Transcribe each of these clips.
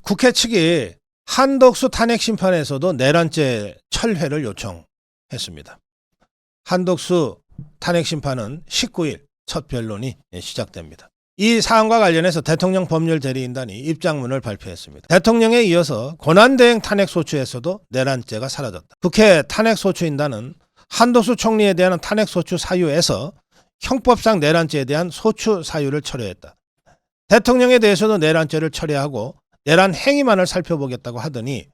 국회 측이 한덕수 탄핵 심판에서도 내란죄 철회를 요청했습니다. 한덕수 탄핵 심판은 19일 첫 변론이 시작됩니다. 이 사안과 관련해서 대통령 법률 대리인단이 입장문을 발표했습니다. 대통령에 이어서 권한대행 탄핵소추에서도 내란죄가 사라졌다. 국회 탄핵소추인단은 한덕수 총리에 대한 탄핵소추 사유에서 형법상 내란죄에 대한 소추 사유를 철회했다. 대통령에 대해서도 내란죄를 철회하고 내란 행위만을 살펴보겠다고 하더니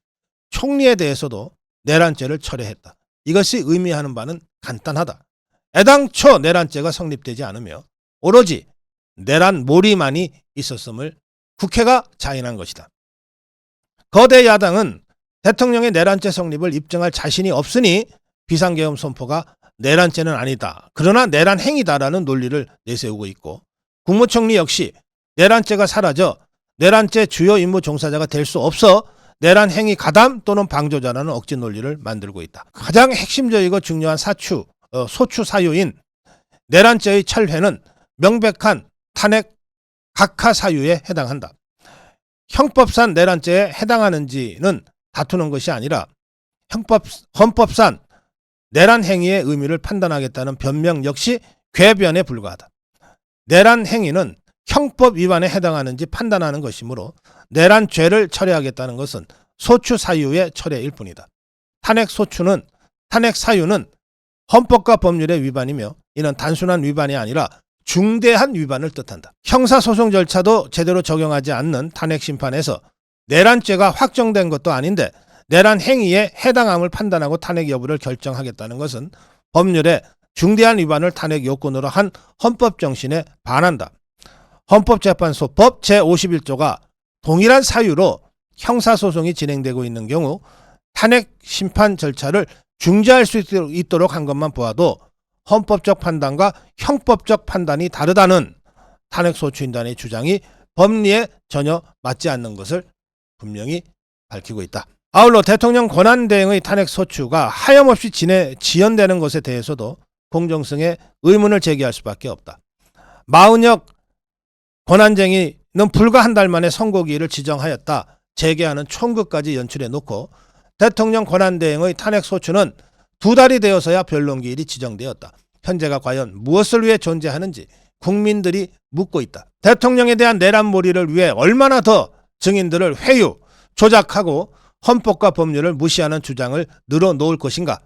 총리에 대해서도 내란죄를 철회했다. 이것이 의미하는 바는 간단하다. 애당초 내란죄가 성립되지 않으며 오로지 내란 몰이만이 있었음을 국회가 자인한 것이다. 거대 야당은 대통령의 내란죄 성립을 입증할 자신이 없으니 비상계엄 선포가 내란죄는 아니다. 그러나 내란 행위다라는 논리를 내세우고 있고, 국무총리 역시 내란죄가 사라져 내란죄 주요 임무 종사자가 될 수 없어 내란 행위 가담 또는 방조자라는 억지 논리를 만들고 있다. 가장 핵심적이고 중요한 소추 사유인 내란죄의 철회는 명백한 탄핵 각하 사유에 해당한다. 형법상 내란죄에 해당하는지는 다투는 것이 아니라 헌법상 내란 행위의 의미를 판단하겠다는 변명 역시 궤변에 불과하다. 내란 행위는 형법 위반에 해당하는지 판단하는 것이므로 내란죄를 철회하겠다는 것은 소추 사유의 철회일 뿐이다. 탄핵 사유는 헌법과 법률의 위반이며 이는 단순한 위반이 아니라 중대한 위반을 뜻한다. 형사소송 절차도 제대로 적용하지 않는 탄핵 심판에서 내란죄가 확정된 것도 아닌데 내란 행위에 해당함을 판단하고 탄핵 여부를 결정하겠다는 것은 법률의 중대한 위반을 탄핵 요건으로 한 헌법 정신에 반한다. 헌법재판소법 제51조가 동일한 사유로 형사소송이 진행되고 있는 경우 탄핵 심판 절차를 중지할 수 있도록 한 것만 보아도 헌법적 판단과 형법적 판단이 다르다는 탄핵소추인단의 주장이 법리에 전혀 맞지 않는 것을 분명히 밝히고 있다. 아울러 대통령 권한대행의 탄핵소추가 하염없이 지연되는 것에 대해서도 공정성에 의문을 제기할 수밖에 없다. 마은혁 권한쟁이는 불과 한 달 만에 선고기일을 지정하였다. 재개하는 총극까지 연출해 놓고 대통령 권한대행의 탄핵소추는 2달이 되어서야 변론기일이 지정되었다. 현재가 과연 무엇을 위해 존재하는지 국민들이 묻고 있다. 대통령에 대한 내란몰이를 위해 얼마나 더 증인들을 회유, 조작하고 헌법과 법률을 무시하는 주장을 늘어놓을 것인가.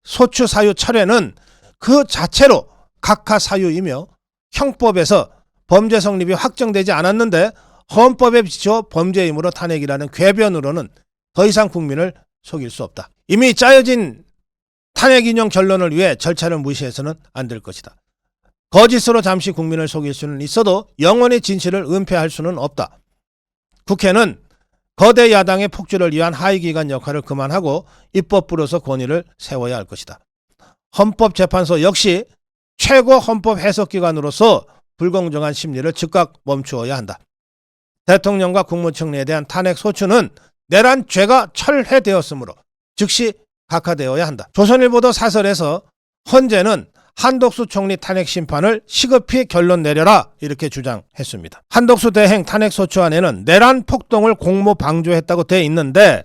소추 사유 철회는 그 자체로 각하 사유이며 형법에서 범죄 성립이 확정되지 않았는데 헌법에 비추어 범죄이므로 탄핵이라는 궤변으로는 더 이상 국민을 속일 수 없다. 이미 짜여진 탄핵 인용 결론을 위해 절차를 무시해서는 안 될 것이다. 거짓으로 잠시 국민을 속일 수는 있어도 영원히 진실을 은폐할 수는 없다. 국회는 거대 야당의 폭주를 위한 하위기관 역할을 그만하고 입법부로서 권위를 세워야 할 것이다. 헌법재판소 역시 최고 헌법 해석기관으로서 불공정한 심리를 즉각 멈추어야 한다. 대통령과 국무총리에 대한 탄핵 소추는 내란죄가 철회되었으므로 즉시 각하되어야 한다. 조선일보도 사설에서 헌재는 한덕수 총리 탄핵 심판을 시급히 결론 내려라 이렇게 주장했습니다. 한덕수 대행 탄핵 소추안에는 내란 폭동을 공모 방조했다고 돼 있는데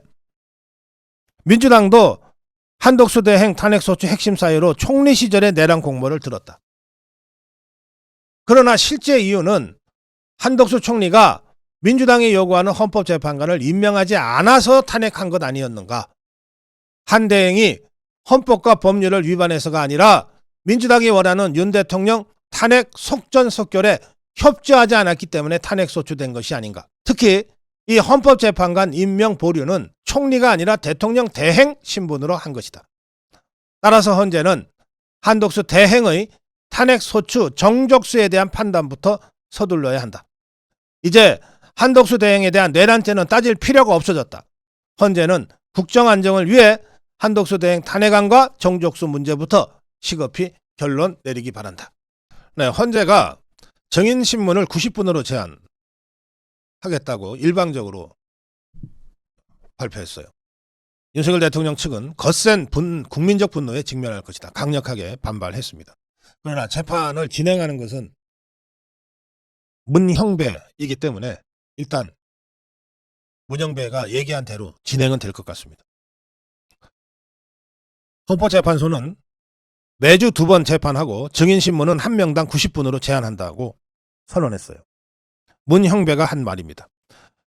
민주당도 한덕수 대행 탄핵 소추 핵심 사유로 총리 시절의 내란 공모를 들었다. 그러나 실제 이유는 한덕수 총리가 민주당이 요구하는 헌법재판관을 임명하지 않아서 탄핵한 것 아니었는가. 한 대행이 헌법과 법률을 위반해서가 아니라 민주당이 원하는 윤 대통령 탄핵 속전속결에 협조하지 않았기 때문에 탄핵 소추된 것이 아닌가. 특히 이 헌법재판관 임명 보류는 총리가 아니라 대통령 대행 신분으로 한 것이다. 따라서 헌재는 한덕수 대행의 탄핵 소추 정족수에 대한 판단부터 서둘러야 한다. 이제 한덕수 대행에 대한 내란죄는 따질 필요가 없어졌다. 헌재는 국정 안정을 위해 한덕수 대행 탄핵안과 정족수 문제부터 시급히 결론 내리기 바란다. 네, 헌재가 정인신문을 90분으로 제한하겠다고 일방적으로 발표했어요. 윤석열 대통령 측은 거센 국민적 분노에 직면할 것이다. 강력하게 반발했습니다. 그러나 재판을 진행하는 것은 문형배이기 때문에 일단 문영배가 얘기한 대로 진행은 될 것 같습니다. 헌법재판소는 매주 2번 재판하고 증인신문은 1명당 90분으로 제한한다고 선언했어요. 문형배가 한 말입니다.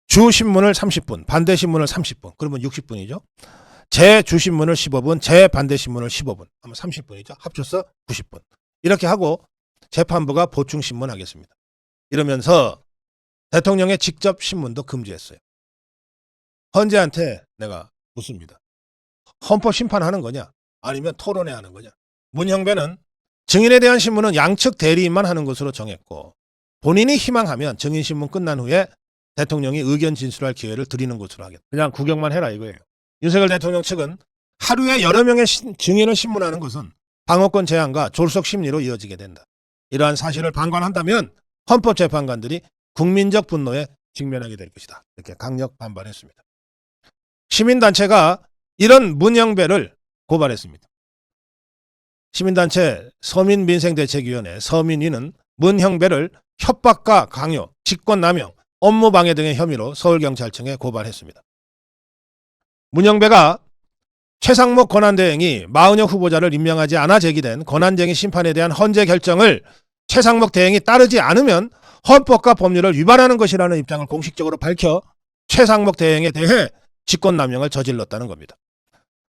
주신문을 30분, 반대신문을 30분, 그러면 60분이죠. 재주신문을 15분, 재반대신문을 15분, 하면 30분이죠. 합쳐서 90분. 이렇게 하고 재판부가 보충신문 하겠습니다. 이러면서 대통령의 직접 신문도 금지했어요. 헌재한테 내가 묻습니다. 헌법 심판하는 거냐? 아니면 토론회 하는 거냐? 문형배는 증인에 대한 신문은 양측 대리인만 하는 것으로 정했고 본인이 희망하면 증인신문 끝난 후에 대통령이 의견 진술할 기회를 드리는 것으로 하겠다. 그냥 구경만 해라 이거예요. 윤석열 대통령 측은 하루에 여러 명의 증인을 신문하는 것은 방어권 제한과 졸속 심리로 이어지게 된다. 이러한 사실을 방관한다면 헌법재판관들이 국민적 분노에 직면하게 될 것이다. 이렇게 강력 반발했습니다. 시민단체가 이런 문형배를 고발했습니다. 시민단체 서민민생대책위원회 서민위는 문형배를 협박과 강요, 직권남용, 업무방해 등의 혐의로 서울경찰청에 고발했습니다. 문형배가 최상목 권한대행이 마은혁 후보자를 임명하지 않아 제기된 권한쟁의 심판에 대한 헌재 결정을 최상목 대행이 따르지 않으면 헌법과 법률을 위반하는 것이라는 입장을 공식적으로 밝혀 최상목 대행에 대해 직권남용을 저질렀다는 겁니다.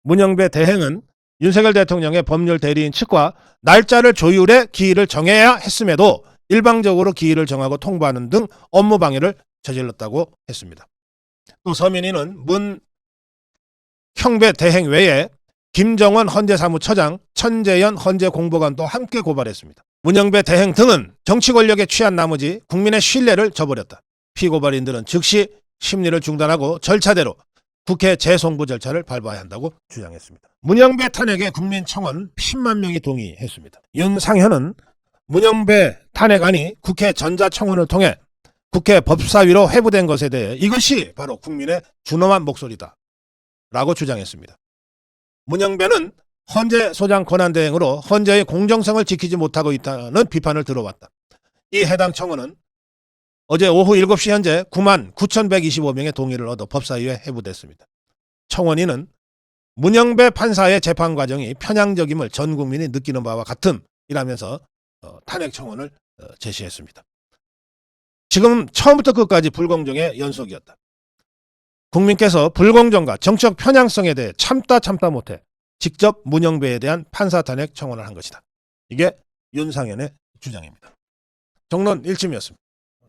문형배 대행은 윤석열 대통령의 법률 대리인 측과 날짜를 조율해 기일을 정해야 했음에도 일방적으로 기일을 정하고 통보하는 등 업무 방해를 저질렀다고 했습니다. 또 서민위는 문형배 대행 외에 김정원 헌재사무처장, 천재현 헌재공보관도 함께 고발했습니다. 문형배 대행 등은 정치 권력에 취한 나머지 국민의 신뢰를 저버렸다. 피고발인들은 즉시 심리를 중단하고 절차대로 국회 재송부 절차를 밟아야 한다고 주장했습니다. 문형배 탄핵에 국민청원 10만 명이 동의했습니다. 윤상현은 문형배 탄핵안이 국회 전자청원을 통해 국회 법사위로 회부된 것에 대해 이것이 바로 국민의 준엄한 목소리다 라고 주장했습니다. 문형배는 헌재 소장 권한대행으로 헌재의 공정성을 지키지 못하고 있다는 비판을 들어왔다. 이 해당 청원은 어제 오후 7시 현재 9만 9,125명의 동의를 얻어 법사위에 회부됐습니다. 청원인은 문형배 판사의 재판 과정이 편향적임을 전 국민이 느끼는 바와 같음이라면서 탄핵 청원을 제시했습니다. 지금 처음부터 끝까지 불공정의 연속이었다. 국민께서 불공정과 정치적 편향성에 대해 참다 못해 직접 문형배에 대한 판사 탄핵 청원을 한 것이다. 이게 윤상현의 주장입니다. 정론 1쯤이었습니다.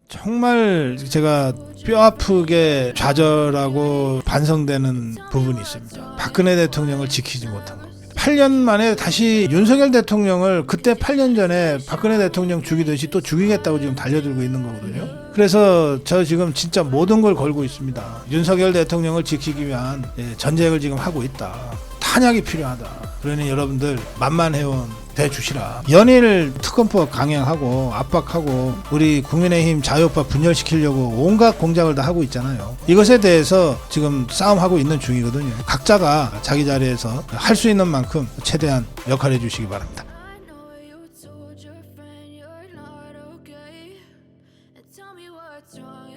정말 제가 뼈아프게 좌절하고 반성되는 부분이 있습니다. 박근혜 대통령을 지키지 못한 겁니다. 8년 만에 다시 윤석열 대통령을 그때 8년 전에 박근혜 대통령 죽이듯이 또 죽이겠다고 지금 달려들고 있는 거거든요. 그래서 저 지금 진짜 모든 걸 걸고 있습니다. 윤석열 대통령을 지키기 위한 전쟁을 지금 하고 있다. 탄약이 필요하다. 그러니 여러분들 만만해온 대주시라. 연일 특검법 강행하고 압박하고 우리 국민의힘 자유파 분열시키려고 온갖 공작을 다 하고 있잖아요. 이것에 대해서 지금 싸움하고 있는 중이거든요. 각자가 자기 자리에서 할 수 있는 만큼 최대한 역할해 주시기 바랍니다. I know you told your friend you're not okay, and tell me what's wrong.